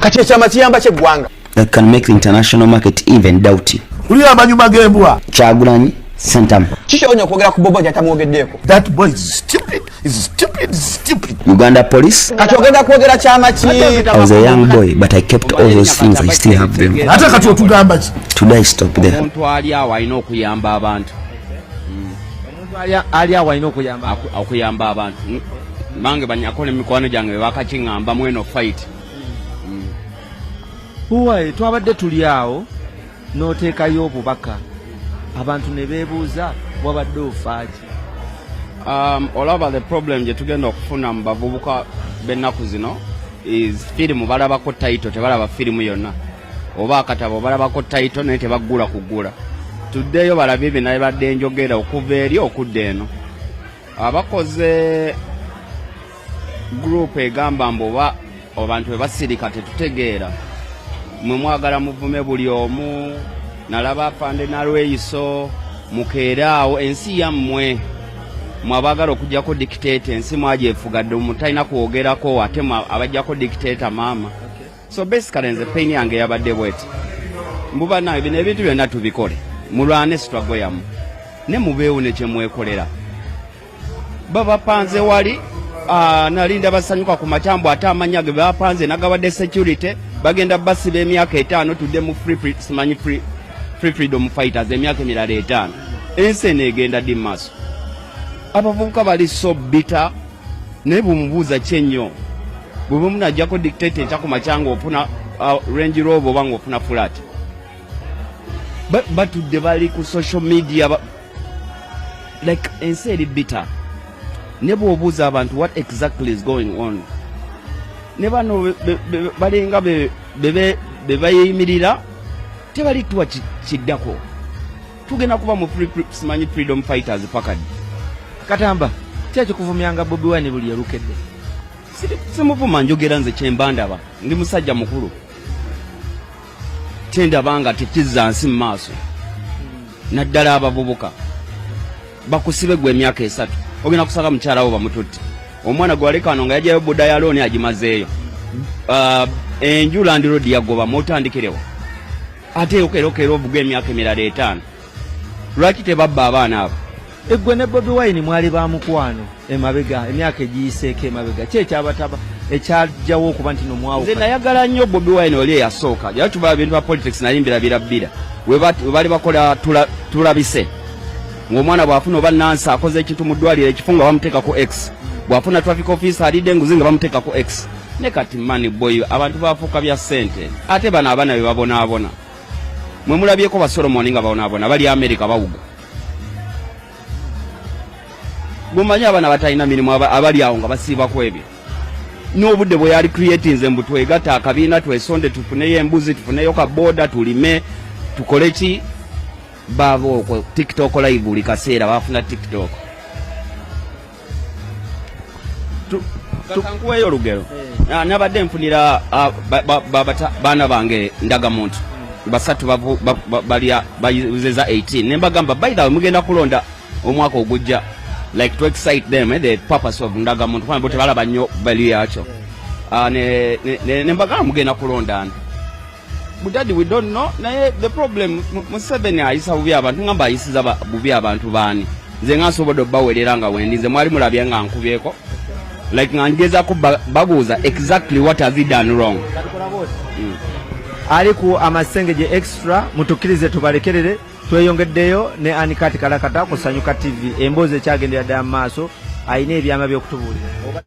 kati ekyama kiyamba ky'eggwanga that can make the international market even doughty. Uli amanyuma g'embwa. Kyagulanyi Sentamu. Kikyonya okwogera ku Bobo atamwogeddeeko. That boy is stupid. Stupid. Uganda police. Kati ogenda kwogera kyama ki? I was a young boy, but I kept all those things. I still have them. Ate kati otugamba ki? Today I stop there. Omuntu ali awo alina okuyamba abantu. Ali awo alina okuyamba abantu. Mange banyakole mikwano gyange bakakiŋŋamba mweno fight. Huwaye twabadde tuli awo n'oteekayo obubaka abantu ne beebuuza wabadde ofaaki. Olaba the problem gye tugenda okufuna mu bavubuka b'ennaku zino is firimu balabako title tebalaba firimu yonna oba akatabo balabako title naye tebaggula kuggula. Tuddeyo balabye bye naye badde njogera okuva eri okudda eno. Abakoze group egamba mboba abantu bwe basirika tetutegeera. Mwe mwagala muvume buli omu nalaba afande nalweyiso mukeeraawo ensi yammwe mwabagala okujjako dictate ensi mwagyefugadde mutalina kwogerako ate abajjako dictator maama. So basically nze pain yange yabadde bweti mbuba naye bino ebintu byonna tubikole mulwane struggle yamu ne mubeewo ne kyemwekolera babapanze wali nalinda basanyuka ku makyambu ate amanya ge bapanze nagabadde security bagenda basiba emyaka 5 tudde mu free freedom fighters emyaka emirala 5 ensi negenda di maaso. Abavubuka bali so bitter naye bumubuuza kyenyo bwe munajjako dictate ekyaku makyanga ofuna Range Rover oba ng'ofuna flat batudde bali ku social media like ensi eri bitter ne bw'obuuza abantu what exactly is going on ne bano balinga bebayimirira tebali tuwa kiddako tugenda kuba mu freedom fighters pakadi. Katamba kyekyo kuvumyanga Bobi Wine buli erukedde. Simuvuma njogera nze kyembandaba ndi musajja mukulu kyendabanga tekizza nsi mu maaso naddala abavubuka bakusibe gwe emyaka 3 ogenda kusaka mukyala wo bamututte omwana gwalekano nga yajjayo boda ya looni agimazeeyo enju Land Road yagoba mutandikirewo ate okerokera ovuga emyaka emirala 5 lwaki tebabba abaana abo. Eggwe ne Bobi Wine mwali ba mukwano emabega emyaka egiyiseeko emabega kyekyabataba ekyajjawo okuba nti nomwawo. Nze nayagala nnyo Bobi Wine oli eyasooka era tuba bintu ba politics nayimbira birabira we bali bakola tulabise ng'omwana bw'afuna oba Nansi akoze ekintu mu ddwaliro ekifunga bamuteekako X bw'afuna traffic officer alidde enguzi nga bamuteekako X ne kati money boy abantu bafuuka bya ssente ate bano abaana be babonaabona mwe mulabyeko ba Solomon nga babonaabona bali America bawuga bumanyi abaana batalina mirimu abali awo nga basiibako ebyo n'obudde bwe yali creatinze mbu twegata akabiina twesonde tufuneyo embuzi tufuneyo kaboda tulime tukole ki babo okwo TikTok live buli kaseera bafuna TikTok kankuweyo olugero nabadde nfunira baana bange ndagamuntu basatu bayuzeza 18 nembagamba by the way mugenda kulonda omwaka ogujja like to excite them the purpose of ndagamuntu kwa mbote balaba nnyo bali yakyo nembagamba mugenda kulondana but daddy we don't know naye the problem Museveni ayisa bubi abantu ngamba ayisiza bubi abantu baani nze ngasobodo bawerera nga wendi nze mwali mulabye nga nkubyeko like ngangeza ko babuuza exactly what has he done wrong. Ali ku amasengeje extra mutukirize tubalekerere tweyongeddeyo ne Anikati Kalakata ku Sanyuka TV emboozi ekyagendera ddala mu maaso ayina ebyama by'okutubuulira.